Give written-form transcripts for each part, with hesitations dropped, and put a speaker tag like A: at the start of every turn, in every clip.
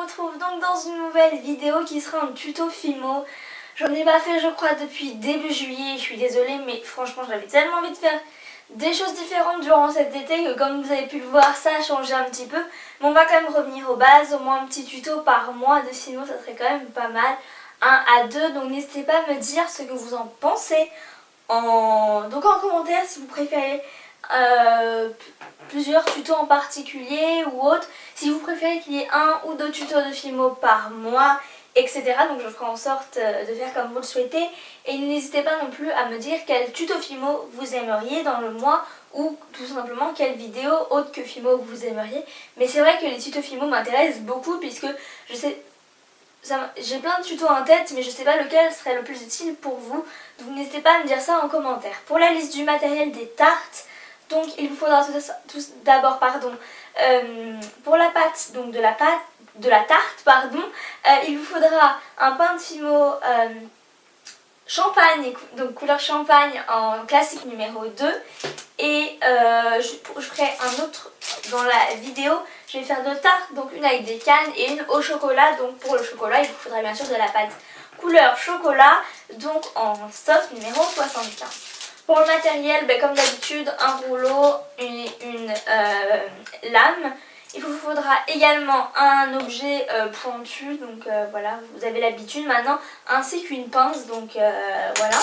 A: retrouve donc dans une nouvelle vidéo qui sera un tuto Fimo. J'en ai pas fait je crois depuis début juillet, je suis désolée mais franchement j'avais tellement envie de faire des choses différentes durant cet été que comme vous avez pu le voir ça a changé un petit peu. Mais on va quand même revenir aux bases, au moins un petit tuto par mois de Fimo, ça serait quand même pas mal. 1 à 2, donc n'hésitez pas à me dire ce que vous en pensez donc en commentaire si vous préférez plusieurs tutos en particulier ou autre, si vous préférez qu'il y ait 1 ou 2 tutos de Fimo par mois, etc. Donc je ferai en sorte de faire comme vous le souhaitez. Et n'hésitez pas non plus à me dire quel tuto Fimo vous aimeriez dans le mois ou tout simplement quelle vidéo autre que Fimo vous aimeriez. Mais c'est vrai que les tutos Fimo m'intéressent beaucoup puisque je sais... J'ai plein de tutos en tête mais je sais pas lequel serait le plus utile pour vous. Donc n'hésitez pas à me dire ça en commentaire. Pour la liste du matériel des tartes, donc il vous faudra tout d'abord pour la pâte, donc de la tarte, pardon, il vous faudra un pain de Fimo champagne, donc couleur champagne en classique numéro 2. Et je ferai un autre dans la vidéo. Je vais faire 2 tartes, donc une avec des cannes et une au chocolat. Donc pour le chocolat, il vous faudra bien sûr de la pâte couleur chocolat, donc en soft numéro 75. Pour le matériel, comme d'habitude, un rouleau, une lame. Il vous faudra également un objet pointu, donc voilà, vous avez l'habitude maintenant, ainsi qu'une pince, donc voilà.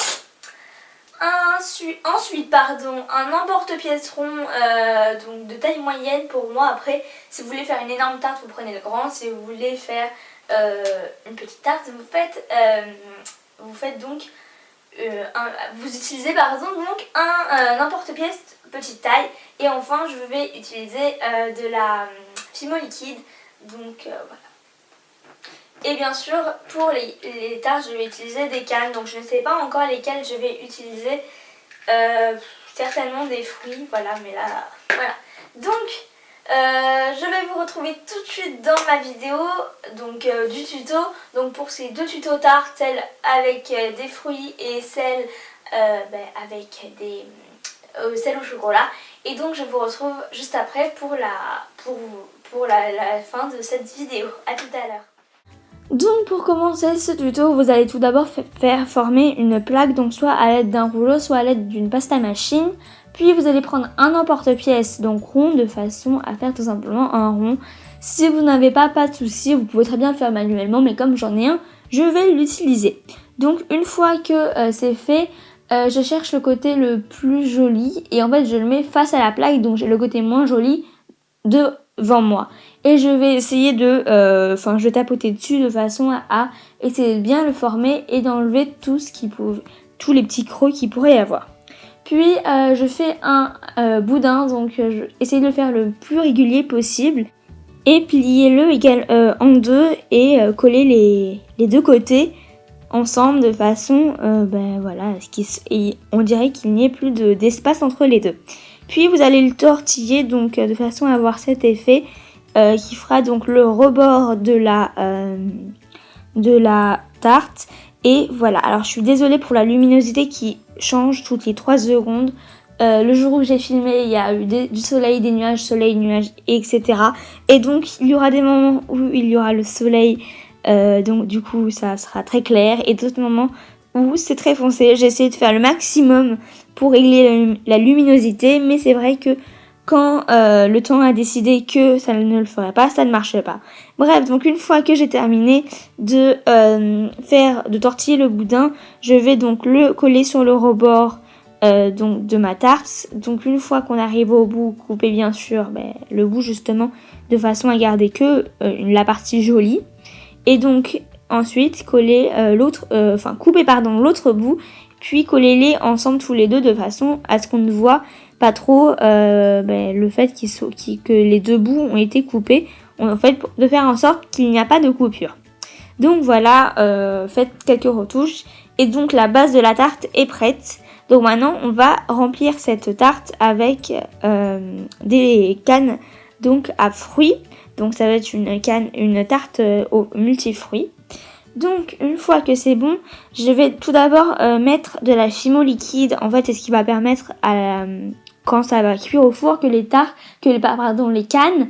A: Ensuite, un emporte-pièce rond donc de taille moyenne pour moi. Après, si vous voulez faire une énorme tarte, vous prenez le grand. Si vous voulez faire une petite tarte, vous utilisez par exemple donc un emporte-pièce petite taille. Et enfin, je vais utiliser de la Fimo liquide. Donc voilà. Et bien sûr, pour les tartes, je vais utiliser des cannes. Donc je ne sais pas encore lesquelles je vais utiliser. Certainement des fruits, voilà, mais là, voilà. Donc, je vais vous retrouver tout de suite dans ma vidéo donc du tuto. Donc pour ces 2 tutos tartes, celle avec des fruits et celle avec celle au chocolat. Et donc je vous retrouve juste après pour la fin de cette vidéo. A tout à l'heure. Donc pour commencer ce tuto, vous allez tout d'abord faire former une plaque, donc soit à l'aide d'un rouleau, soit à l'aide d'une pâte à machine. Puis vous allez prendre un emporte-pièce, donc rond, de façon à faire tout simplement un rond. Si vous n'avez pas de souci, vous pouvez très bien le faire manuellement, mais comme j'en ai un, je vais l'utiliser. Donc une fois que c'est fait, je cherche le côté le plus joli et en fait je le mets face à la plaque, donc j'ai le côté moins joli devant moi. Et je vais essayer je vais tapoter dessus de façon à essayer de bien le former et d'enlever tous les petits creux qu'il pourrait y avoir. Puis je fais un boudin, donc je essaye de le faire le plus régulier possible et plier-le en deux et coller les deux côtés ensemble de façon voilà, on dirait qu'il n'y ait plus d'espace entre les deux. Puis vous allez le tortiller donc de façon à avoir cet effet qui fera donc le rebord de la tarte. Et voilà, alors je suis désolée pour la luminosité qui change toutes les 3 secondes. Le jour où j'ai filmé, il y a eu du soleil, des nuages, soleil, nuages, etc. Et donc il y aura des moments où il y aura le soleil, donc du coup ça sera très clair. Et d'autres moments où c'est très foncé. J'ai essayé de faire le maximum pour régler la luminosité, mais c'est vrai que quand le temps a décidé que ça ne le ferait pas, ça ne marchait pas. Bref, donc une fois que j'ai terminé de tortiller le boudin, je vais donc le coller sur le rebord donc de ma tarte. Donc une fois qu'on arrive au bout, couper bien sûr le bout justement de façon à garder que la partie jolie. Et donc ensuite couper l'autre bout, puis coller-les ensemble tous les deux de façon à ce qu'on ne voit pas trop le fait que les deux bouts ont été coupés, en fait de faire en sorte qu'il n'y a pas de coupure. Donc voilà, faites quelques retouches et donc la base de la tarte est prête. Donc maintenant on va remplir cette tarte avec des cannes donc à fruits. Donc ça va être une tarte aux multifruits. Donc une fois que c'est bon, je vais tout d'abord mettre de la Fimo liquide. En fait c'est ce qui va permettre quand ça va cuire au four que les cannes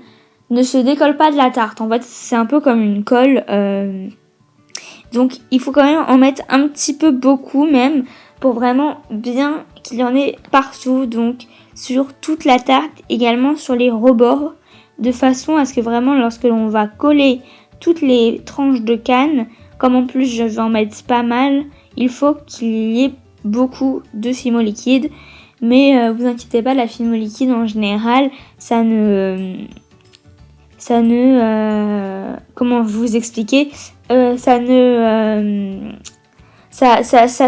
A: ne se décolle pas de la tarte. En fait, c'est un peu comme une colle. Donc, il faut quand même en mettre un petit peu beaucoup même pour vraiment bien qu'il y en ait partout. Donc, sur toute la tarte, également sur les rebords, de façon à ce que vraiment, lorsque l'on va coller toutes les tranches de canne, comme en plus je vais en mettre pas mal, il faut qu'il y ait beaucoup de fimo liquide. Mais vous inquiétez pas, la fimo liquide en général, ça ne comment vous expliquer, ça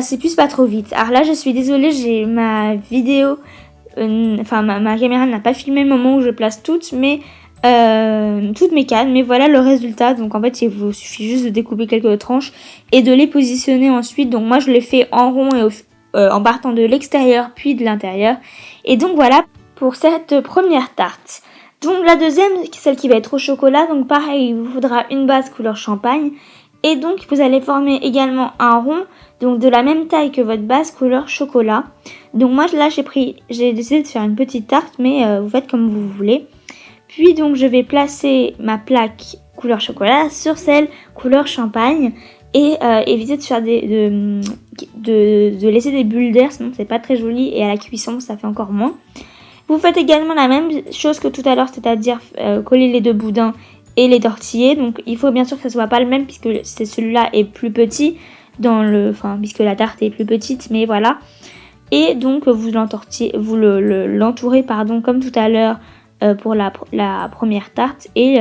A: s'épuise pas trop vite. Alors là, je suis désolée, j'ai ma vidéo, ma caméra n'a pas filmé le moment où je place toutes mes cannes, mais voilà le résultat. Donc en fait, il vous suffit juste de découper quelques tranches et de les positionner ensuite. Donc moi, je les fais en rond et en partant de l'extérieur puis de l'intérieur. Et donc voilà pour cette première tarte. Donc la deuxième, celle qui va être au chocolat, donc pareil, il vous faudra une base couleur champagne. Et donc vous allez former également un rond, donc de la même taille que votre base couleur chocolat. Donc moi là j'ai décidé de faire une petite tarte, mais vous faites comme vous voulez. Puis donc je vais placer ma plaque couleur chocolat sur celle couleur champagne. Et éviter de faire de laisser des bulles d'air, sinon c'est pas très joli et à la cuisson ça fait encore moins. Vous faites également la même chose que tout à l'heure, c'est-à-dire coller les deux boudins et les tortiller. Donc il faut bien sûr que ce soit pas le même puisque celui-là est plus petit puisque la tarte est plus petite, mais voilà. Et donc vous l'entourez comme tout à l'heure pour la première tarte et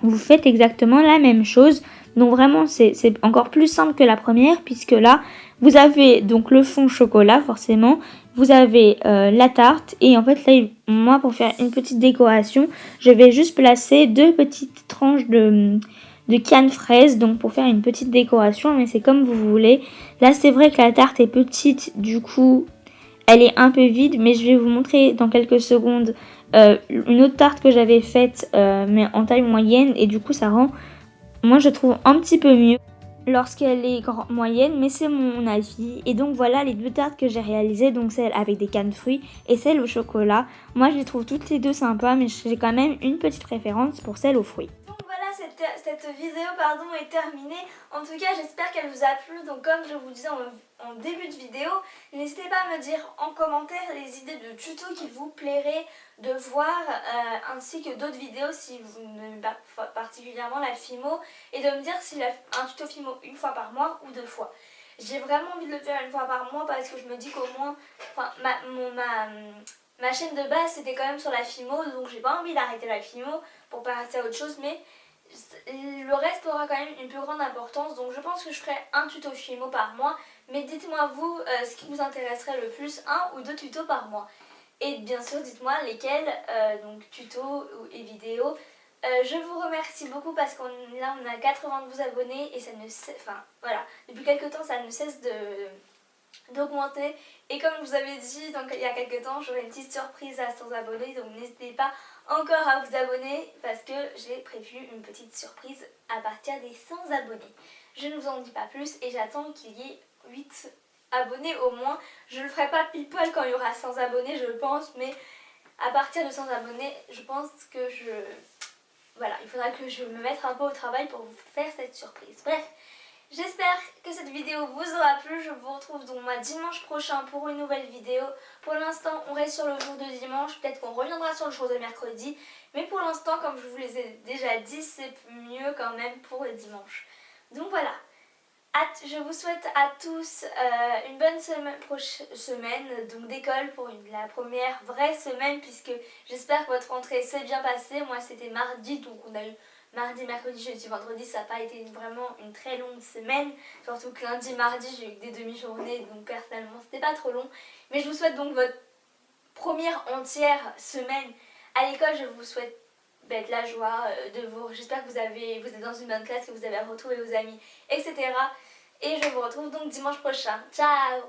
A: vous faites exactement la même chose. Donc vraiment c'est encore plus simple que la première puisque là vous avez donc le fond chocolat forcément, vous avez la tarte et en fait là moi pour faire une petite décoration je vais juste placer 2 petites tranches de canne fraise, donc pour faire une petite décoration, mais c'est comme vous voulez. Là c'est vrai que la tarte est petite, du coup elle est un peu vide, mais je vais vous montrer dans quelques secondes une autre tarte que j'avais faite mais en taille moyenne et du coup ça rend, moi je trouve un petit peu mieux lorsqu'elle est moyenne, mais c'est mon avis. Et donc voilà les deux tartes que j'ai réalisées, donc celle avec des cannes fruits et celle au chocolat. Moi je les trouve toutes les deux sympas, mais j'ai quand même une petite préférence pour celle aux fruits. Donc voilà, cette vidéo est terminée. En tout cas j'espère qu'elle vous a plu. Donc comme je vous disais en début de vidéo, n'hésitez pas à me dire en commentaire les idées de tutos qui vous plairaient de voir, ainsi que d'autres vidéos si vous n'aimez pas particulièrement la Fimo, et de me dire si un tuto Fimo une fois par mois ou 2 fois. J'ai vraiment envie de le faire une fois par mois parce que je me dis qu'au moins, ma chaîne de base c'était quand même sur la Fimo, donc j'ai pas envie d'arrêter la Fimo pour passer à autre chose, mais le reste aura quand même une plus grande importance, donc je pense que je ferai un tuto Fimo par mois, mais dites-moi vous ce qui vous intéresserait le plus, 1 ou 2 tutos par mois. Et bien sûr dites-moi lesquels, donc tutos et vidéos. Je vous remercie beaucoup parce qu'on a 92 abonnés et ça ne cesse, voilà, depuis quelques temps ça ne cesse d'augmenter. Et comme je vous avais dit donc, il y a quelques temps, j'aurai une petite surprise à 100 abonnés, donc n'hésitez pas encore à vous abonner parce que j'ai prévu une petite surprise à partir des 100 abonnés. Je ne vous en dis pas plus et j'attends qu'il y ait 8 abonnés au moins. Je ne le ferai pas pile poil quand il y aura 100 abonnés je pense, mais à partir de 100 abonnés je pense que voilà, il faudra que je me mette un peu au travail pour vous faire cette surprise. Bref, j'espère que cette vidéo vous aura plu. Je vous retrouve donc moi dimanche prochain pour une nouvelle vidéo. Pour l'instant, on reste sur le jour de dimanche. Peut-être qu'on reviendra sur le jour de mercredi. Mais pour l'instant, comme je vous les ai déjà dit, c'est mieux quand même pour le dimanche. Donc voilà. Je vous souhaite à tous une bonne semaine donc d'école pour la première vraie semaine, puisque j'espère que votre rentrée s'est bien passée. Moi c'était mardi, donc on a eu mardi, mercredi, jeudi, vendredi, ça n'a pas été vraiment une très longue semaine, surtout que lundi, mardi j'ai eu que des demi-journées, donc personnellement c'était pas trop long. Mais je vous souhaite donc votre première entière semaine à l'école. Je vous souhaite de la joie, j'espère que vous êtes dans une bonne classe, que vous avez retrouvé vos amis, etc. Et je vous retrouve donc dimanche prochain. Ciao!